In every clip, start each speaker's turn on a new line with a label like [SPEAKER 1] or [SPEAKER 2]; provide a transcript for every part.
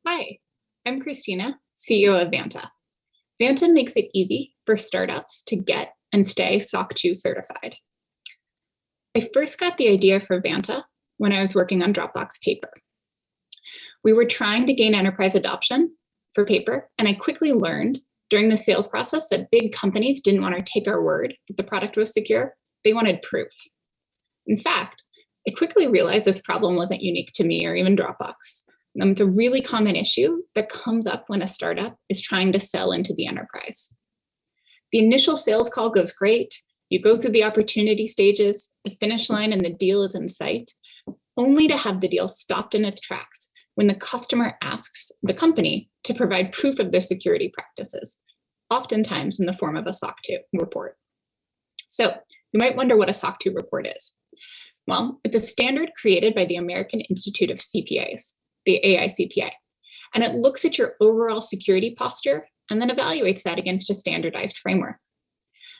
[SPEAKER 1] Hi, I'm Christina, CEO of Vanta. Vanta makes it easy for startups to get and stay SOC 2 certified. I first got the idea for Vanta when I was working on Dropbox Paper. We were trying to gain enterprise adoption for Paper, and I quickly learned during the sales process that big companies didn't want to take our word that the product was secure. They wanted proof. In fact, I quickly realized this problem wasn't unique to me or even Dropbox. It's a really common issue that comes up when a startup is trying to sell into the enterprise. The initial sales call goes great. You go through the opportunity stages, the finish line, and the deal is in sight, only to have the deal stopped in its tracks when the customer asks the company to provide proof of their security practices, oftentimes in the form of a SOC 2 report. So you might wonder what a SOC 2 report is. Well, it's a standard created by the American Institute of CPAs, the AICPA, and it looks at your overall security posture and then evaluates that against a standardized framework.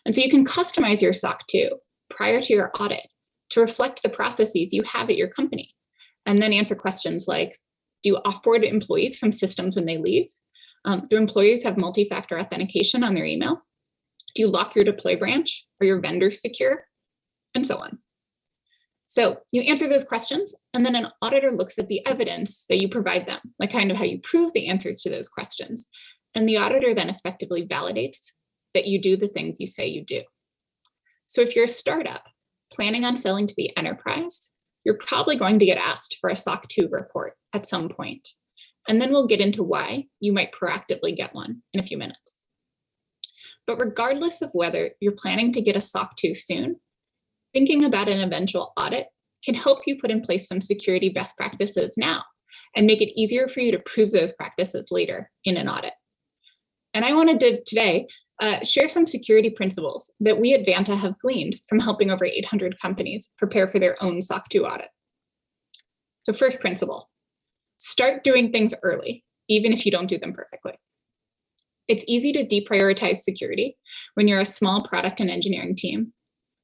[SPEAKER 1] And so you can customize your SOC 2 prior to your audit to reflect the processes you have at your company, and then answer questions like, do you offboard employees from systems when they leave? Do employees have multi-factor authentication on their email? Do you lock your deploy branch? Are your vendors secure? And so on. So you answer those questions, and then an auditor looks at the evidence that you provide them, like kind of how you prove the answers to those questions. And the auditor then effectively validates that you do the things you say you do. So if you're a startup planning on selling to the enterprise, you're probably going to get asked for a SOC 2 report at some point. And then we'll get into why you might proactively get one in a few minutes. But regardless of whether you're planning to get a SOC 2 soon, thinking about an eventual audit can help you put in place some security best practices now and make it easier for you to prove those practices later in an audit. And I wanted to today share some security principles that we at Vanta have gleaned from helping over 800 companies prepare for their own SOC 2 audit. So first principle, start doing things early, even if you don't do them perfectly. It's easy to deprioritize security when you're a small product and engineering team,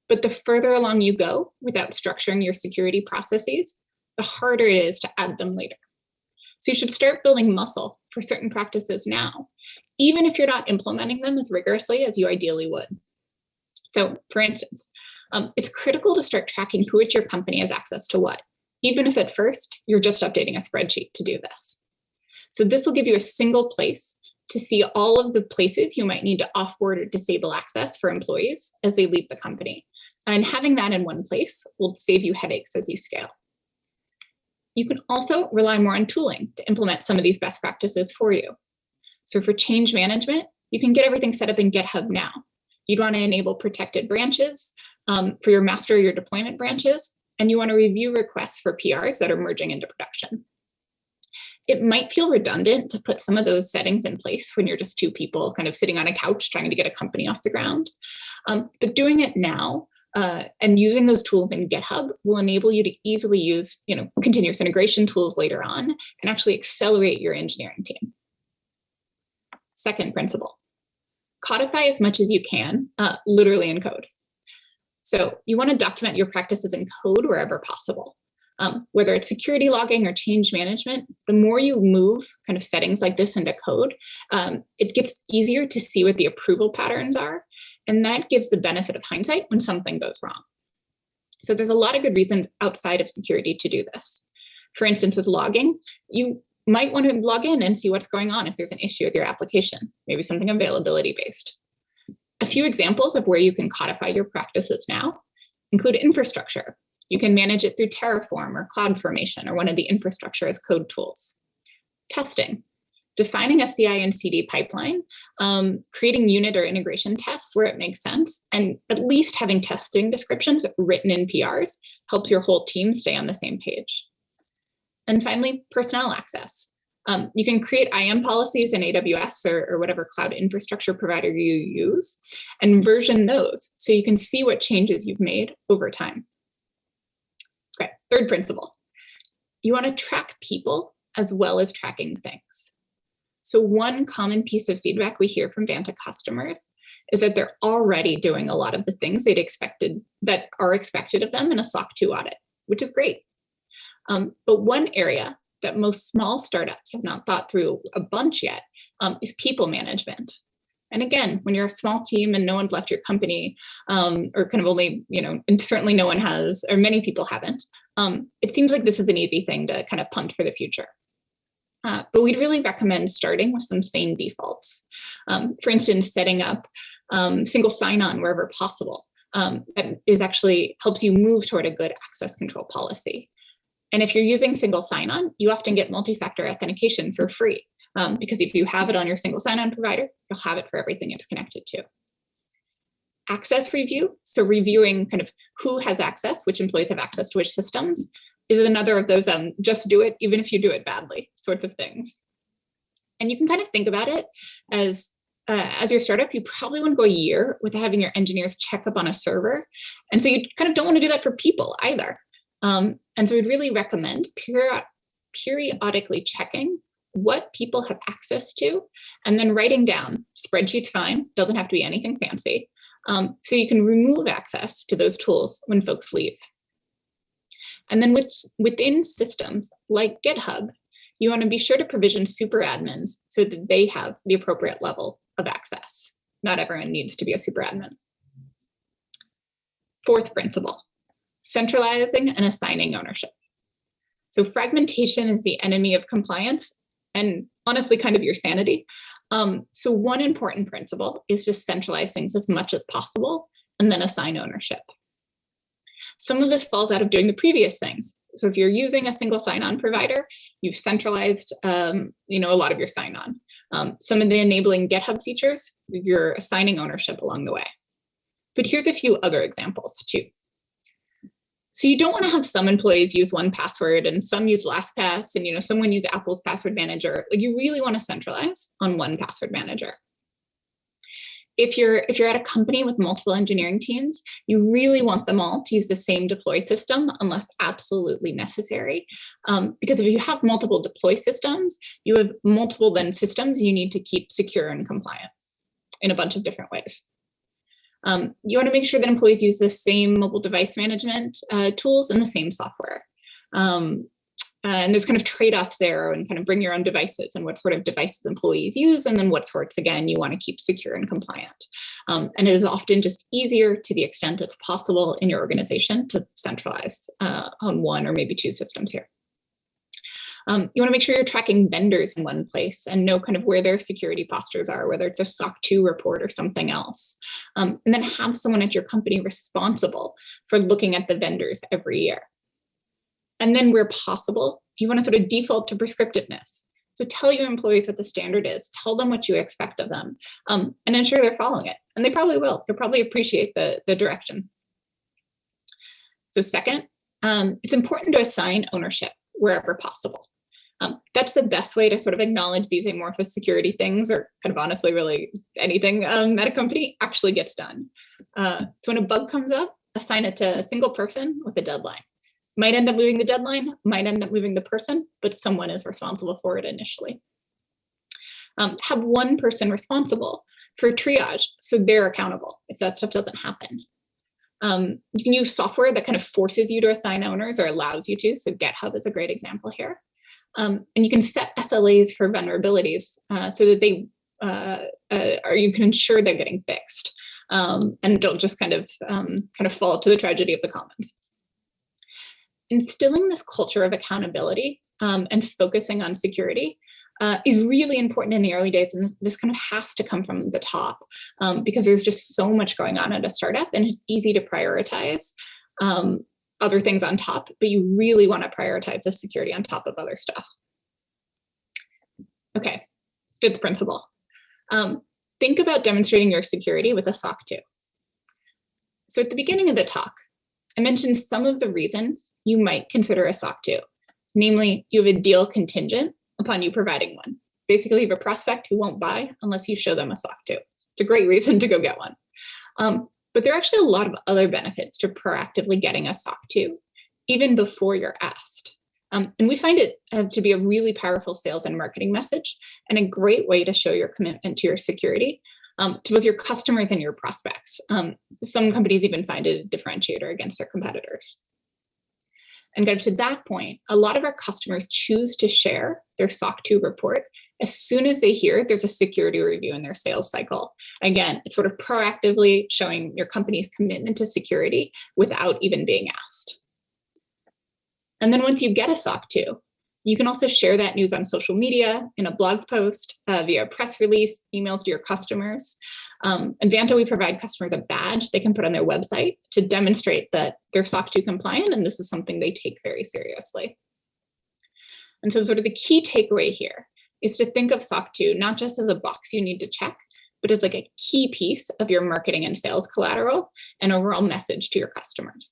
[SPEAKER 1] but the further along you go without structuring your security processes, the harder it is to add them later. So you should start building muscle for certain practices now, even if you're not implementing them as rigorously as you ideally would. So for instance, it's critical to start tracking who at your company has access to what, even if at first you're just updating a spreadsheet to do this. So this will give you a single place to see all of the places you might need to offboard or disable access for employees as they leave the company. And having that in one place will save you headaches as you scale. You can also rely more on tooling to implement some of these best practices for you. So for change management, you can get everything set up in GitHub now. You'd want to enable protected branches for your master or your deployment branches, and you want to review requests for PRs that are merging into production. It might feel redundant to put some of those settings in place when you're just two people kind of sitting on a couch trying to get a company off the ground. But doing it now and using those tools in GitHub will enable you to easily use continuous integration tools later on and actually accelerate your engineering team. Second principle, codify as much as you can, literally in code. So you want to document your practices in code wherever possible. Whether it's security logging or change management, the more you move kind of settings like this into code, it gets easier to see what the approval patterns are. And that gives the benefit of hindsight when something goes wrong. So there's a lot of good reasons outside of security to do this. For instance, with logging, you might want to log in and see what's going on if there's an issue with your application, maybe something availability based. A few examples of where you can codify your practices now include infrastructure. You can manage it through Terraform or CloudFormation or one of the infrastructure as code tools. Testing, defining a CI and CD pipeline, creating unit or integration tests where it makes sense, and at least having testing descriptions written in PRs helps your whole team stay on the same page. And finally, personnel access. You can create IAM policies in AWS or whatever cloud infrastructure provider you use and version those so you can see what changes you've made over time. Okay, third principle. You want to track people as well as tracking things. So one common piece of feedback we hear from Vanta customers is that they're already doing a lot of the things that are expected of them in a SOC 2 audit, which is great. But one area that most small startups have not thought through a bunch yet is people management. And again, when you're a small team and no one's left your company, or kind of only, and certainly no one has, or many people haven't, it seems like this is an easy thing to kind of punt for the future. But we'd really recommend starting with some sane defaults. For instance, setting up single sign-on wherever possible. That is actually helps you move toward a good access control policy. And if you're using single sign-on, you often get multi-factor authentication for free. Because if you have it on your single sign-on provider, you'll have it for everything it's connected to. Access review, so reviewing kind of who has access, which employees have access to which systems, is another of those just do it, even if you do it badly sorts of things. And you can kind of think about it as your startup, you probably want to go a year without having your engineers check up on a server. And so you kind of don't want to do that for people either. And so we'd really recommend periodically checking what people have access to, and then writing down, spreadsheet's fine, doesn't have to be anything fancy, so you can remove access to those tools when folks leave. And then within systems like GitHub, you want to be sure to provision super admins so that they have the appropriate level of access. Not everyone needs to be a super admin. Fourth principle, centralizing and assigning ownership. So fragmentation is the enemy of compliance, and honestly, kind of your sanity. So one important principle is just centralize things as much as possible and then assign ownership. Some of this falls out of doing the previous things. So if you're using a single sign-on provider, you've centralized, a lot of your sign-on. Some of the enabling GitHub features, you're assigning ownership along the way. But here's a few other examples too. So you don't want to have some employees use 1Password and some use LastPass and someone use Apple's password manager. Like, you really want to centralize on one password manager. If you're at a company with multiple engineering teams, you really want them all to use the same deploy system unless absolutely necessary. Because if you have multiple deploy systems, you have multiple then systems you need to keep secure and compliant in a bunch of different ways. You want to make sure that employees use the same mobile device management tools and the same software. And there's kind of trade-offs there, and kind of bring your own devices and what sort of devices employees use, and then what sorts, again, you want to keep secure and compliant. And it is often just easier, to the extent it's possible in your organization, to centralize on one or maybe two systems here. You want to make sure you're tracking vendors in one place and know kind of where their security postures are, whether it's a SOC report or something else. And then have someone at your company responsible for looking at the vendors every year. And then where possible, you want to sort of default to prescriptiveness. So tell your employees what the standard is, tell them what you expect of them, and ensure they're following it. And they probably will. They'll probably appreciate the direction. So second, it's important to assign ownership wherever possible. That's the best way to sort of acknowledge these amorphous security things, or kind of honestly really anything at a company actually gets done. So when a bug comes up, assign it to a single person with a deadline. Might end up moving the deadline, might end up moving the person, but someone is responsible for it initially. Have one person responsible for triage, so they're accountable if that stuff doesn't happen. You can use software that kind of forces you to assign owners or allows you to, so GitHub is a great example here. And you can set SLAs for vulnerabilities so that they or you can ensure they're getting fixed and don't just kind of fall to the tragedy of the commons. Instilling this culture of accountability and focusing on security is really important in the early days, and this kind of has to come from the top because there's just so much going on at a startup, and it's easy to prioritize other things on top, but you really want to prioritize the security on top of other stuff. Okay, fifth principle. Think about demonstrating your security with a SOC 2. So at the beginning of the talk, I mentioned some of the reasons you might consider a SOC 2. Namely, you have a deal contingent upon you providing one. Basically, you have a prospect who won't buy unless you show them a SOC 2. It's a great reason to go get one. But there are actually a lot of other benefits to proactively getting a SOC 2, even before you're asked. And we find it to be a really powerful sales and marketing message, and a great way to show your commitment to your security to both your customers and your prospects. Some companies even find it a differentiator against their competitors. And to that point, a lot of our customers choose to share their SOC 2 report as soon as they hear there's a security review in their sales cycle. Again, it's sort of proactively showing your company's commitment to security without even being asked. And then once you get a SOC 2, you can also share that news on social media, in a blog post, via a press release, emails to your customers. In Vanta, we provide customers a badge they can put on their website to demonstrate that they're SOC 2 compliant, and this is something they take very seriously. And so sort of the key takeaway here is to think of SOC 2 not just as a box you need to check, but as like a key piece of your marketing and sales collateral and overall message to your customers.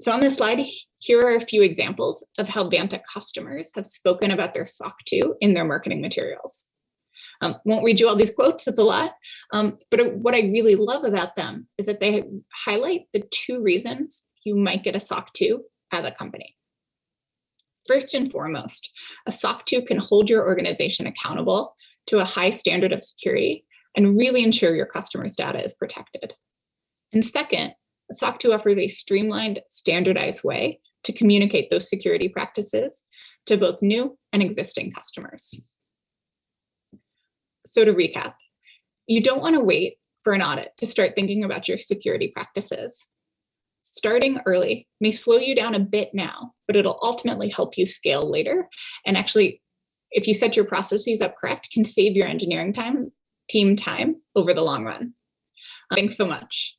[SPEAKER 1] So on this slide, here are a few examples of how Vanta customers have spoken about their SOC 2 in their marketing materials. Won't read you all these quotes, it's a lot, but what I really love about them is that they highlight the 2 reasons you might get a SOC 2 at a company. First and foremost, a SOC 2 can hold your organization accountable to a high standard of security and really ensure your customers' data is protected. And second, a SOC 2 offers a streamlined, standardized way to communicate those security practices to both new and existing customers. So to recap, you don't want to wait for an audit to start thinking about your security practices. Starting early may slow you down a bit now, but it'll ultimately help you scale later. And actually, if you set your processes up correct, can save your engineering team time over the long run. Thanks so much.